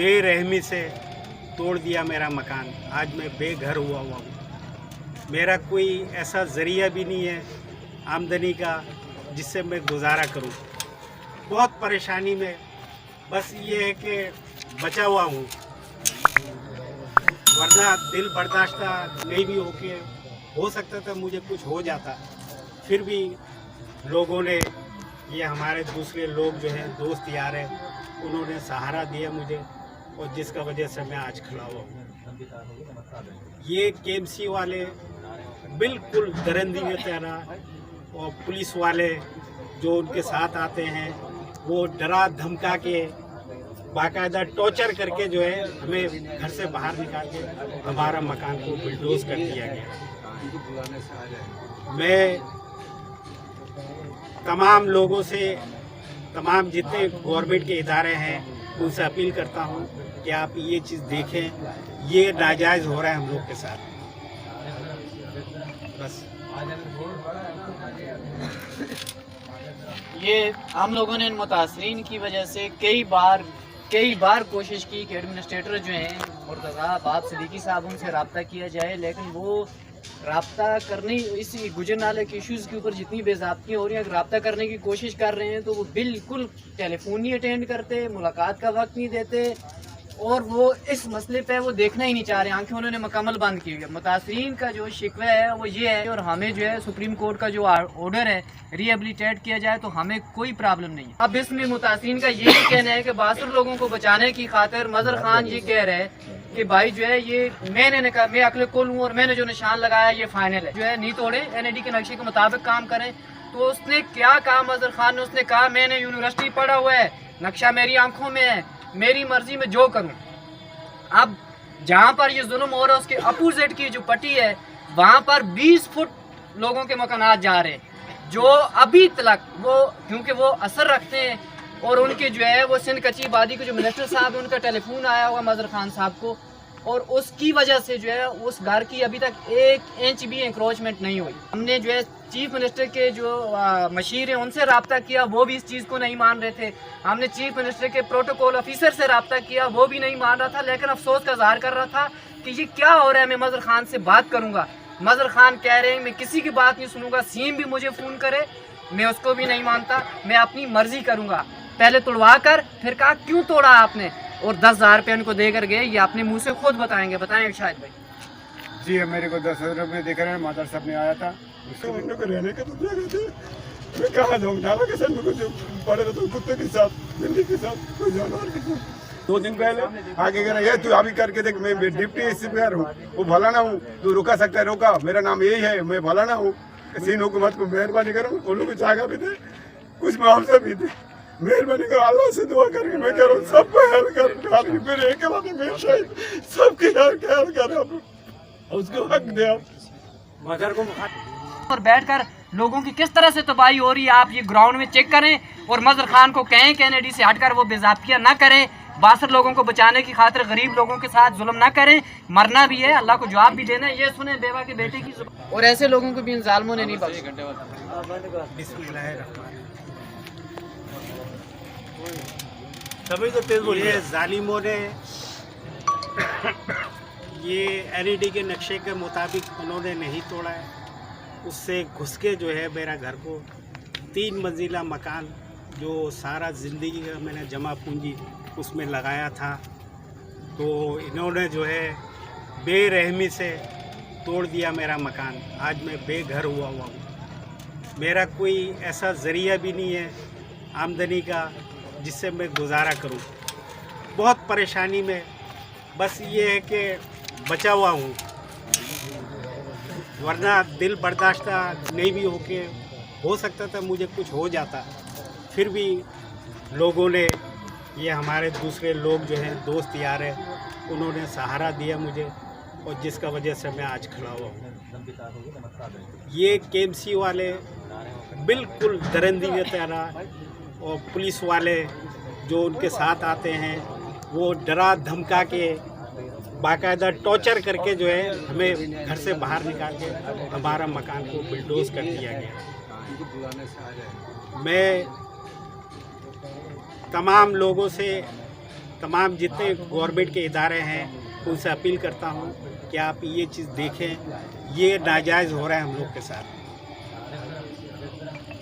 बेरहमी से तोड़ दिया मेरा मकान। आज मैं बेघर हुआ हूँ। मेरा कोई ऐसा ज़रिया भी नहीं है आमदनी का जिससे मैं गुजारा करूँ। बहुत परेशानी में, बस ये है कि बचा हुआ हूँ, वरना दिल बर्दाश्त नहीं भी हो सकता था मुझे कुछ हो जाता। फिर भी लोगों ने, ये हमारे दूसरे लोग जो हैं, दोस्त यार हैं, उन्होंने सहारा दिया मुझे, और जिसका वजह से मैं आज खड़ा हुआ हूँ। ये केएमसी वाले बिल्कुल दरिंदगी की तरह, और पुलिस वाले जो उनके साथ आते हैं वो डरा धमका के, बाकायदा टॉर्चर करके जो है हमें घर से बाहर निकाल के हमारा मकान को बुलडोज कर दिया गया। मैं तमाम लोगों से, तमाम जितने गवर्नमेंट के इदारे हैं, उनसे अपील करता हूं कि आप ये चीज़ देखें। ये नाजायज़ हो रहा है हम लोग के साथ। बस ये हम लोगों ने इन मुतासरीन की वजह से कई बार कोशिश की कि एडमिनिस्ट्रेटर जो हैं मुर्तज़ा बाब सिद्दीकी साहब, उनसे रब्ता किया जाए, लेकिन वो रब्ता करने, इस गुजर नाले के इश्यूज़ के ऊपर जितनी बेज़ाब्तियाँ हो रही हैं, रब्ता करने की कोशिश कर रहे हैं तो वो बिल्कुल टेलीफोन नहीं अटेंड करते, मुलाकात का वक्त नहीं देते, और वो इस मसले पे वो देखना ही नहीं चाह रहे। आंखें उन्होंने मुकम्मल बंद की हुई है। मुतासरीन का जो शिकवा है वो ये है, और हमें जो है सुप्रीम कोर्ट का जो ऑर्डर है रिहेबिलिटेट किया जाए तो हमें कोई प्रॉब्लम नहीं है। अब इसमें मुतासरीन का ये भी कहना है कि 62 लोगों को बचाने की खातिर मजहर खान ये कह रहे हैं कि भाई जो है ये मैंने कहा, मैं अकल कुल हूँ और मैंने जो निशान लगाया ये फाइनल है, जो है नहीं तोड़े, NID के नक्शे के मुताबिक काम करें। तो उसने क्या कहा मजहर खान ने? उसने कहा मैंने यूनिवर्सिटी पढ़ा हुआ है, नक्शा मेरी आंखों में है, मेरी मर्जी में जो करूं। अब जहां पर ये जुल्म हो रहा है उसके अपोजिट की जो पट्टी है वहां पर 20 फुट लोगों के मकानात जा रहे हैं, जो अभी तक वो, क्योंकि वो असर रखते हैं, और उनके जो है वो सिंध कच्ची आबादी के जो मिनिस्टर साहब है उनका टेलीफोन आया होगा मजहर खान साहब को, और उसकी वजह से जो है उस घर की अभी तक 1 इंच भी इंक्रोचमेंट नहीं हुई। हमने जो है चीफ मिनिस्टर के जो मशीर हैं उनसे रब्ता किया, वो भी इस चीज़ को नहीं मान रहे थे। हमने चीफ मिनिस्टर के प्रोटोकॉल ऑफिसर से रब्ता किया, वो भी नहीं मान रहा था, लेकिन अफसोस का इज़हार कर रहा था कि ये क्या हो रहा है। मैं मजहर खान से बात करूँगा, मजहर खान कह रहे हैं मैं किसी की बात नहीं सुनूंगा, सीएम भी मुझे फ़ोन करे मैं उसको भी नहीं मानता, मैं अपनी मर्जी करूँगा। पहले तोड़वा कर फिर कहा क्यों तोड़ा आपने, और 10,000 रुपये उनको देकर गए। ये अपने मुँह से खुद बताएंगे, बताएंगे शायद भाई। जी मेरे को 10,000 रुपये देकर मादर साहब ने आया था, उसको रहने का तो जगह थे। मैं कहाँ जाऊँ, नाला के साथ पड़े तो कुत्ते के साथ, बिल्ली के साथ, कोई जानवर के साथ। 2 दिन पहले आगे कह रहा है तू अभी करके देख, मैं डिप्टी एसपीआर हूँ, वो भला ना हूँ, तू रुका सकता है, रोका, मेरा नाम यही है, मैं भला ना हूँ। सीन हुकूमत को मेहरबानी करो, उन लोगों को जागा भी दे, कुछ मुआवजा भी दे, मेहरबानी करो, अल्लाह से दुआ करके मैं कह रहा हूँ सबको हेल्प कर, मेरे एक मैं शायद सबके हेल्प कर, उसको हक दे आप। मगर को और बैठकर लोगों की किस तरह से तबाही हो रही है आप ये ग्राउंड में चेक करें, और मजहर खान को कहें कि NID से हटकर वो बेज़ाब्तियाँ ना करें, 62 लोगों को बचाने की खातिर गरीब लोगों के साथ जुल्म ना करें। मरना भी है, अल्लाह को जवाब भी देना है, ये सुने बेवा के बेटे की जुबान। और ऐसे लोगों को भी इन जालिमों ने नहीं ये जालिमों ने ये NID के नक्शे के मुताबिक उन्होंने नहीं तोड़ा है, उससे घुस के जो है मेरा घर को 3 मंजिला मकान, जो सारा ज़िंदगी का मैंने जमा पूंजी उसमें लगाया था, तो इन्होंने जो है बेरहमी से तोड़ दिया मेरा मकान। आज मैं बेघर हुआ हूँ। मेरा कोई ऐसा ज़रिया भी नहीं है आमदनी का जिससे मैं गुजारा करूँ। बहुत परेशानी में, बस ये है कि बचा हुआ हूँ, वरना दिल बर्दाश्त नहीं भी हो सकता था मुझे कुछ हो जाता। फिर भी लोगों ने, ये हमारे दूसरे लोग जो हैं, दोस्त यार हैं, उन्होंने सहारा दिया मुझे, और जिसका वजह से मैं आज खड़ा हुआ हूँ। ये केएमसी वाले बिल्कुल दरिंदगी की तरह, और पुलिस वाले जो उनके साथ आते हैं वो डरा धमका के, बाकायदा टॉर्चर करके जो है हमें घर से बाहर निकाल के हमारा मकान को बुलडोज कर दिया गया। मैं तमाम लोगों से, तमाम जितने गवर्नमेंट के इदारे हैं उनसे अपील करता हूँ कि आप ये चीज़ देखें, ये नाजायज़ हो रहा है हम लोग के साथ।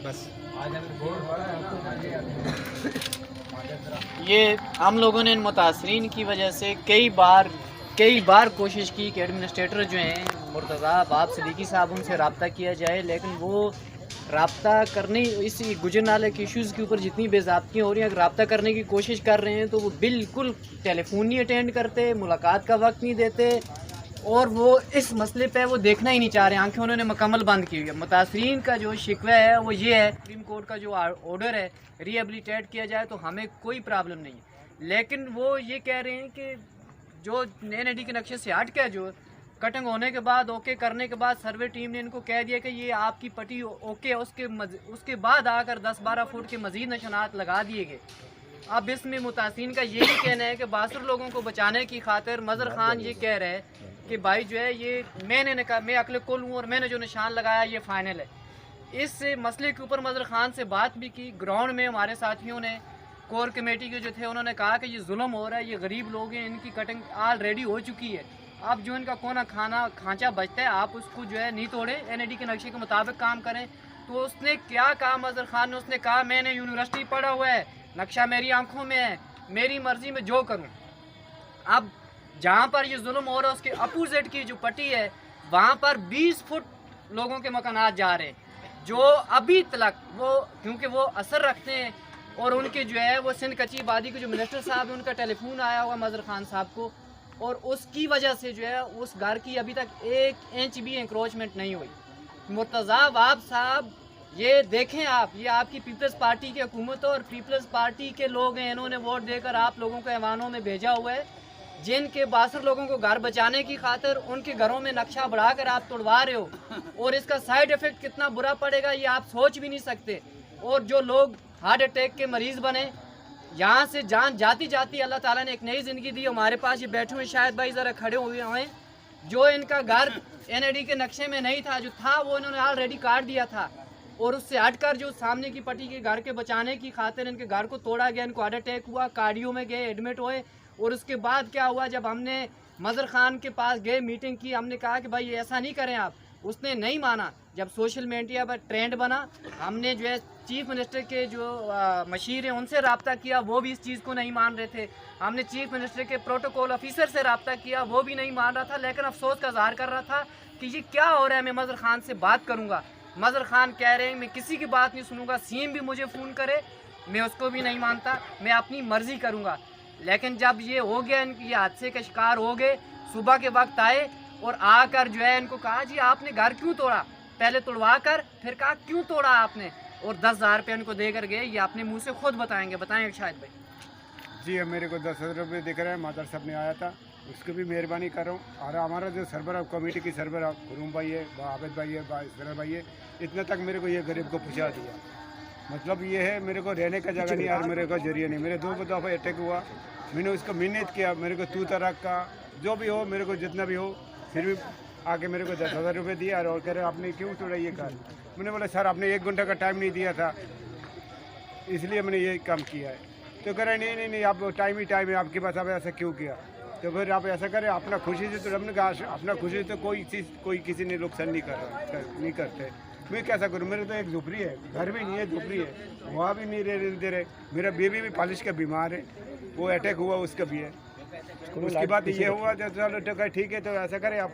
बस ये हम लोगों ने इन मुतासरीन की वजह से कई बार कोशिश की कि एडमिनिस्ट्रेटर जो हैं मुर्तज़ा बाब सिद्दीकी साहब उनसे रब्ता किया जाए, लेकिन वो रब्ता करने इस गुजर नाले के इश्यूज़ के ऊपर जितनी बेज़ाब्तियाँ हो रही हैं, अगर रब्ता करने की कोशिश कर रहे हैं तो वो बिल्कुल टेलीफोन नहीं अटेंड करते, मुलाकात का वक्त नहीं देते और वो इस मसले पे वो देखना ही नहीं चाह रहे। आंखें उन्होंने मुकम्मल बंद की हुई है। मुतासरीन का जो शिकवा है वो ये है, सुप्रीम कोर्ट का जो ऑर्डर है रिहेबिलिटेट किया जाए तो हमें कोई प्रॉब्लम नहीं है, लेकिन वो ये कह रहे हैं कि जो NAD के नक्शे से हट के जो कटिंग होने के बाद ओके करने के बाद सर्वे टीम ने इनको कह दिया कि ये आपकी पट्टी ओके, उसके बाद आकर 10-12 फुट के मजीद निशानात लगा दिए गए। अब इसमें मुतासिन का यही कहना है कि बासर लोगों को बचाने की खातिर मज़र खान ये कह रहे हैं कि भाई जो है ये मैं अकल कुल हूँ और मैंने जो निशान लगाया ये फाइनल है। इस मसले के ऊपर मज़र खान से बात भी की ग्राउंड में, हमारे साथियों ने कोर कमेटी के जो थे उन्होंने कहा कि ये जुल्म हो रहा है, ये गरीब लोग हैं, इनकी कटिंग ऑलरेडी हो चुकी है, अब जो इनका कोना खांचा बचता है आप उसको जो है नहीं तोड़े, NAD के नक्शे के मुताबिक काम करें। तो उसने क्या कहा मज़र खान ने, उसने कहा मैंने यूनिवर्सिटी पढ़ा हुआ है, नक्शा मेरी आंखों में है, मेरी मर्जी में जो करूं। अब जहां पर ये जुल्म हो रहा है उसके अपोजिट की जो पट्टी है वहां पर 20 फुट लोगों के मकानात जा रहे हैं जो अभी तक वो क्योंकि वो असर रखते हैं और उनके जो है वो सिंध कच्ची आबादी के जो मिनिस्टर साहब है उनका टेलीफोन आया हुआ मज़र खान साहब को और उसकी वजह से जो है उस घर की अभी तक 1 इंच भी इंक्रोचमेंट नहीं हुई। मुर्तज़ा बाब साहब ये देखें आप, ये आपकी पीपल्स पार्टी की हुकूमत और पीपल्स पार्टी के लोग हैं, इन्होंने वोट देकर आप लोगों को ऐवानों में भेजा हुआ है, जिनके बासर लोगों को घर बचाने की खातिर उनके घरों में नक्शा बढ़ाकर आप तोड़वा रहे हो और इसका साइड इफ़ेक्ट कितना बुरा पड़ेगा ये आप सोच भी नहीं सकते। और जो लोग हार्ट अटैक के मरीज़ बने, यहाँ से जान जाती जाती अल्लाह ताला ने एक नई ज़िंदगी दी। हमारे पास ये बैठे हुए शायद भाई ज़रा खड़े हुए हैं, जो इनका घर NAD के नक्शे में नहीं था, जो था वो इन्होंने ऑलरेडी काट दिया था और उससे हटकर जो सामने की पट्टी के घर के बचाने की खातिर इनके घर को तोड़ा गया, इनको हार्ट अटैक हुआ, कार्डियो में गए, एडमिट हुए। और उसके बाद क्या हुआ, जब हमने मज़र खान के पास गए, मीटिंग की, हमने कहा कि भाई ऐसा नहीं करें आप, उसने नहीं माना। जब सोशल मीडिया पर ट्रेंड बना, हमने जो है चीफ मिनिस्टर के जो मशीर हैं उनसे रब्ता किया, वो भी इस चीज़ को नहीं मान रहे थे। हमने चीफ मिनिस्टर के प्रोटोकॉल ऑफिसर से रब्ता किया, वो भी नहीं मान रहा था, लेकिन अफसोस का इज़हार कर रहा था कि ये क्या हो रहा है, मैं मज़र खान से बात करूँगा। मज़र खान कह रहे हैं मैं किसी की बात नहीं सुनूंगा, CM भी मुझे फ़ोन करे मैं उसको भी नहीं मानता, मैं अपनी मर्ज़ी करूँगा। लेकिन जब ये हो गया, इनके हादसे का शिकार हो गए, सुबह के वक्त आए और आकर जो है इनको कहा जी आपने घर क्यों तोड़ा, पहले तोड़वा कर फिर कहा क्यों तोड़ा आपने, और 10,000 रुपये इनको देकर गए। ये अपने मुंह से खुद बताएंगे, बताएंगे शायद भाई। जी मेरे को 10,000 रुपये दिख रहे हैं, मादर साहब ने आया था, उसकी भी मेहरबानी कर रहा हूँ। और हमारा जो सरबराह कमेटी की सरबराह गुरूम भाई है, आबिद भाई है, इसरा भाई है, इतना तक मेरे को ये गरीब को पहुँचा दिया। मतलब ये है मेरे को रहने का जगह नहीं और मेरे को जरिया नहीं। मेरे 2 दफ़ा अटैक हुआ, मैंने उसको मिन्नत किया मेरे को तू तरह का जो भी हो, मेरे को जितना भी हो, फिर भी आके मेरे को 10,000 रुपये दिया और कह रहे आपने क्यों तोड़ा ये कार। मैंने बोला सर आपने 1 घंटा का टाइम नहीं दिया था, इसलिए मैंने ये काम किया है। तो कह रहे नहीं आप टाइम ही टाइम है आपके पास, आप ऐसा क्यों किया। तो फिर आप ऐसा करें अपना खुशी से, तो हमने कहा अपना खुशी से तो कोई चीज़ कोई किसी ने नुकसान नहीं करते। मैं कैसा करूँ, मेरे तो एक झोपड़ी है, घर भी नहीं है, झोपड़ी है, वहाँ भी नहीं रह दे रहे। मेरा बेबी भी पालिश का बीमार है, वो अटैक हुआ उसका भी है। उसके बाद ये हुआ तो चलो ठीक है, तो ऐसा करें आप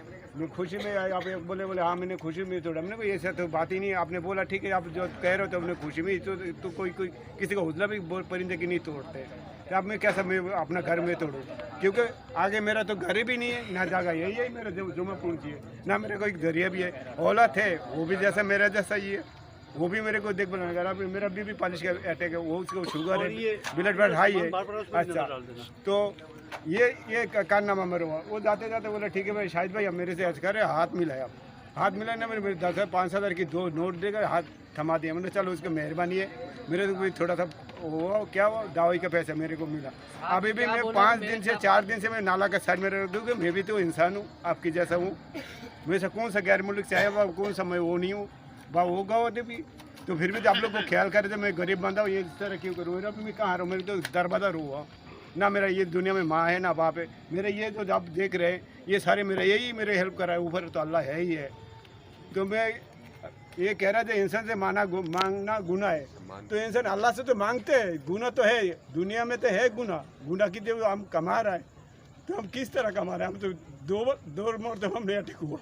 खुशी में आप बोले हाँ मैंने खुशी में तोड़ा। हमने कोई ऐसा तो बात ही नहीं है, आपने बोला ठीक है आप जो कह रहे हो तो हमने खुशी में तो कोई किसी का हौसला भी परिंदे की नहीं तोड़ते। तो अब मैं कैसा मैं अपना घर में तोड़ूँ, क्योंकि आगे मेरा तो घर भी नहीं है ना जगह, यही है मेरा जो मैं पहुँची है ना, मेरे को एक जरिया भी है। औलाद है वो भी जैसा मेरा जैसा ही है, वो भी मेरे को देख बनाएगा। मेरा भी पालिश का अटैक है, वो उसको शुगर है, ब्लड प्रेशर हाई है। अच्छा तो ये कारनामा मेरे हुआ। वो जाते जाते बोला ठीक है भाई शाहिद भाई अब मेरे से ऐसा करे, हाथ मिलाया। हाथ मिलाया ना, मेरे 10,000-5,000 की 2 नोट देकर हाथ थमा दिया। मैंने चलो उसकी मेहरबानी है, मेरे तो थोड़ा सा वो क्या हुआ दवाई का पैसा मेरे को मिला। अभी भी मैं 5 दिन से 4 दिन से मैं नाला का साइड में रख दूँ, मैं भी तो इंसान हूँ आपकी जैसा हूँ। मैं से कौन सा गैर मुल्क से आया हुआ, कौन सा मैं वो नहीं हूँ बा होगा होते भी, तो फिर भी तो आप लोग को ख्याल करे थे। मैं गरीब बंदा हूँ, ये इस तरह क्यों करूँ। मेरा भी मैं कहाँ रहूँ, मेरे तो दरबदर हुआ। ना मेरा ये दुनिया में माँ है ना बाप है। मेरे ये जो आप देख रहे हैं ये सारे मेरे यही मेरे हेल्प कर रहा है, ऊपर तो अल्लाह है ही है। तो मैं ये कह रहा था इंसान से मांगना गुनाह है, तो इंसान अल्लाह से तो मांगते हैं, गुनाह तो है दुनिया में, तो है गुनाह की जो हम कमा रहा है तो हम किस तरह कमा रहे हैं? हम तो दो मरतबा हमने अटक हुआ,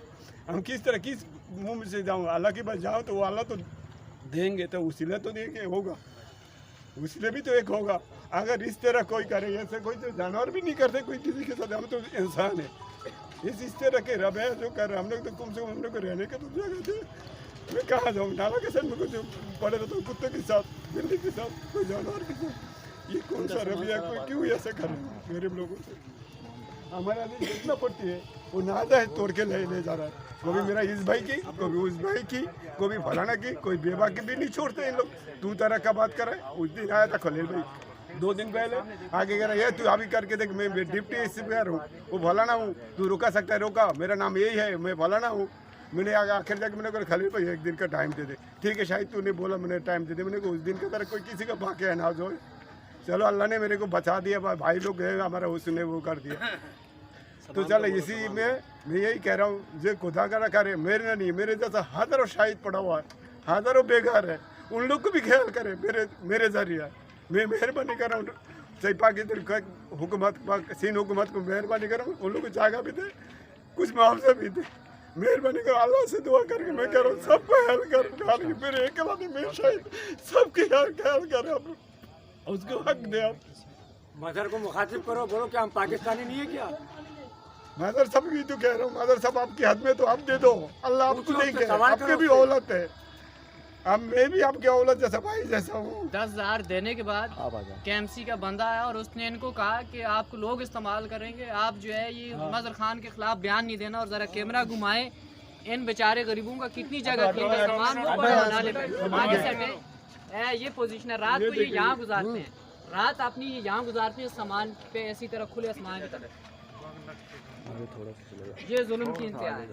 हम किस तरह किस मुँह में से जाऊँ? अल्लाह के पास जाओ तो वो अल्लाह तो देंगे, तो उसीले तो देंगे होगा, उसीले भी तो एक होगा। अगर इस तरह कोई करे, ऐसे कोई तो जानवर भी नहीं करते कोई किसी के साथ, हम तो इंसान है। इस तरह के रब है जो कर रहे हम लोग, तो कम से कम हम लोग को रहने का तो जगह दे। मैं कहाँ जाऊँ? नाला के साथ मेरे को पड़े रहता हूँ, कुत्ते के साथ, बिल्ली के साथ, कोई जानवर के साथ। ये कौन सा रवैया, कोई क्यों ऐसा कर रहे हैं गरीब लोगों से? हमारा आदमी जितना पड़ती है वो नादा है तोड़ के ले जा रहा है। कभी मेरा इस भाई की, कभी उस भाई की, कभी फलाना की, कोई बेबा की भी नहीं छोड़ते इन लोग। तू तरह का बात कर रहा है। उस दिन आया था खलील भाई 2 दिन पहले, आगे कह रहा है तू अभी करके देख, मैं डिप्टी एसपीआर हूँ, वो फलाना हूँ, तू रुका सकता है रोका, मेरा नाम यही है, मैं फलाना हूँ। मैंने आखिर जाकर मैंने कहा खलील भाई 1 दिन का टाइम दे दे। ठीक है शायद तूने बोला, मैंने टाइम दे दे। मैंने कहा उस दिन का तरह कोई किसी का बाकी है ना जो, चलो अल्लाह ने मेरे को बचा दिया, भाई लोग गए हमारा, उसने वो कर दिया। तो चलो इसी में मैं यही कह रहा हूँ, जो खुदा का रखा है, मेरे नहीं, मेरे जैसा हज़ारों शाहिद पड़ा हुआ है, हज़ारों बेघर है, उन लोग को भी ख्याल करे मेरे जरिए। मैं मेहरबानी कर रहा हूँ, चाहे पाकिस्तान हुकूमत सिंध हुकूमत को मेहरबानी कर रहा हूँ, उन लोग को जगह भी दे, कुछ मुआवजा भी दे, मेहरबानी कर। अल्लाह से दुआ करके मैं कह रहा हूँ सबको हेल्प कर, मेरे अकेला नहीं, मेरे शायद सबके ख्याल करें आप, उसको हक दे। आप मदर को मुखातिब करो, बोलो कि हम पाकिस्तानी नहीं है क्या? मदर सब भी तो कह रहा हूँ, मदर सब आपके हाथ में, तो आप दे दो, अल्लाह आपको देंगे, आपके भी औलत है, अब मैं भी आपके औलत जैसा भाई जैसा हूँ। 10,000 देने के बाद KMC का बंदा आया और उसने इनको कहा कि आपको लोग इस्तेमाल करेंगे, आप जो है ये मजहर खान के खिलाफ बयान नहीं देना, और ज़रा कैमरा घुमाएं, इन बेचारे गरीबों का कितनी जगह थी, सामान वो बड़ा नाले पे आगे से हटे। ये पोजीशन है, रात को ये यहाँ गुजारते हैं, रात अपनी ये यहाँ गुजारते हैं सामान पे, इसी तरह खुले आसमान की तरफ। ये जुल्म की इंतहा है।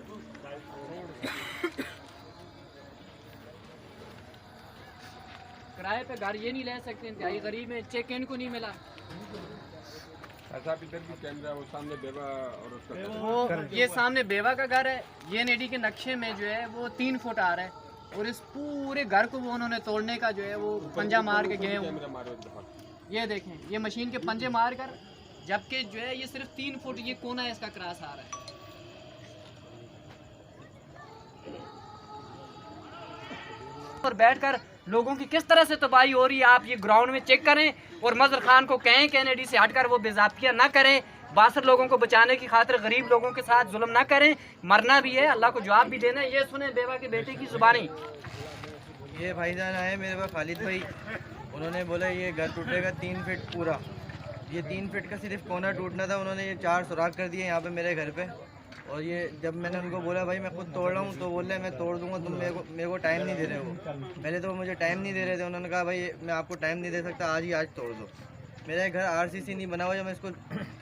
किराए पे घर ये नहीं ले सकते, इंतहाई गरीब है, चेक इनको नहीं मिला। ऐसा भी कैमरा वो सामने बेवा और उसका वो ये सामने बेवा का घर है, ये नेडी के नक्शे में जो है वो 3 फुट आ रहा है, और इस पूरे घर को वो उन्होंने तोड़ने का जो है वो पंजा मार के गए हुए। ये देखें, ये मशीन के पंजे मार कर, जबकि जो है ये सिर्फ 3 फुट ये कोना है, इसका क्रॉस आ रहा है। और बैठकर लोगों की किस तरह से तबाही हो रही है, आप ये ग्राउंड में चेक करें, और मजहर खान को कहें कैनेडी से हटकर वो बेज़ाब्तियाँ ना करें, 62 लोगों को बचाने की खातिर गरीब लोगों के साथ जुल्म ना करें, मरना भी है, अल्लाह को जवाब भी देना है। ये सुने बेवा के बेटे की जुबानी। ये भाईजान आए मेरे पास खालिद भाई, उन्होंने बोला ये घर टूटेगा 3 फीट पूरा, ये 3 फीट का सिर्फ कोना टूटना था, उन्होंने ये 4 सुराख कर दिए यहाँ पे मेरे घर पे। और ये जब मैंने उनको बोला भाई मैं खुद तोड़ रहा हूँ, तो बोल रहे मैं तोड़ दूंगा, तुम मेरे को टाइम नहीं दे रहे हो। पहले तो वो मुझे टाइम नहीं दे रहे थे, उन्होंने कहा भाई मैं आपको टाइम नहीं दे सकता, आज तोड़ दो। मेरा घर RCC नहीं बना हुआ है, मैं इसको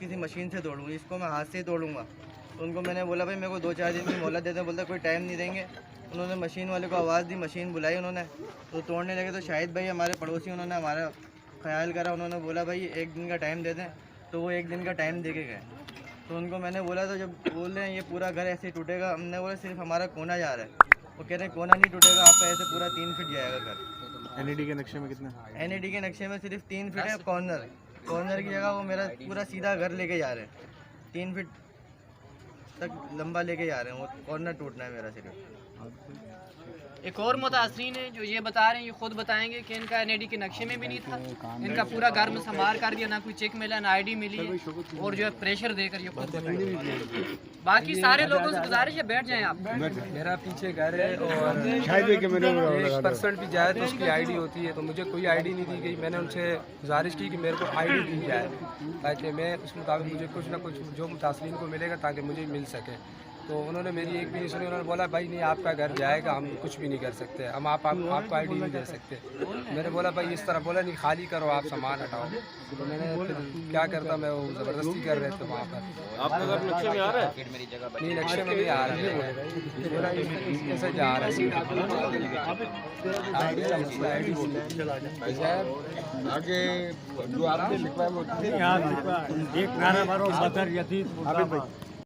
किसी मशीन से तोड़ूँगा, इसको मैं हाथ से ही तोड़ूँगा। तो उनको मैंने बोला भाई मेरे को 2-4 दिन की मोहलत देते हैं, बोलता कोई टाइम नहीं देंगे। उन्होंने मशीन वाले को आवाज़ दी, मशीन बुलाई उन्होंने, तो तोड़ने लगे। तो शाहिद भाई हमारे पड़ोसी, उन्होंने हमारा ख्याल करा, उन्होंने बोला भाई 1 दिन का टाइम दे दें, तो वो 1 दिन का टाइम दे के गए। तो उनको मैंने बोला, तो जब बोल रहे हैं ये पूरा घर ऐसे टूटेगा, हमने बोला सिर्फ हमारा कोना जा रहा है, वो कह रहे हैं कोना नहीं टूटेगा, आपका ऐसे पूरा 3 फीट जाएगा घर। NAD के नक्शे में कितना? NAD के नक्शे में सिर्फ 3 फीट है, कॉर्नर की जगह वो मेरा पूरा सीधा घर लेके जा रहे हैं, 3 फीट तक लंबा लेके जा रहे हैं, वो कॉर्नर टूटना है मेरा सिर्फ। एक और मुतासरीन है जो ये बता रहे हैं, ये खुद बताएंगे कि इनका NAD के नक्शे में भी नहीं था, इनका पूरा घर में संभार कर दिया, ना कोई चेक मिला, ना ID मिली है, और जो है प्रेशर देकर ये खुद बताएंगे। बाकी सारे लोगों से गुजारिश है बैठ जाएं आप। मेरा पीछे घर है और 1% भी जाए तो उसकी ID होती है, तो मुझे कोई ID नहीं दी गई। मैंने उनसे गुजारिश की कि मेरे को ID दी जाए, ताकि मैं उस मुताबिक मुझे कुछ ना कुछ जो मुतासरीन को मिलेगा ताकि मुझे मिल सके। तो उन्होंने मेरी एक भी नहीं सुनी। उन्होंने बोला भाई नहीं आपका घर जाएगा, हम कुछ भी नहीं कर सकते, हम आपको आईडी नहीं दे सकते। मैंने बोला भाई इस तरह बोला नहीं खाली करो आप सामान हटाओ। तो मैंने फिर क्या करता, मैं वो ज़बरदस्ती कर रहे थे वहाँ पर। आपका घर नक्शे में आ रहा है? नहीं नक्शे में नहीं आ रहा है, पूरा कैसे जा रहा है आगे जो आपने लिखवाया वो एक नारा मारो मदर यतीम मुर्दाबाद।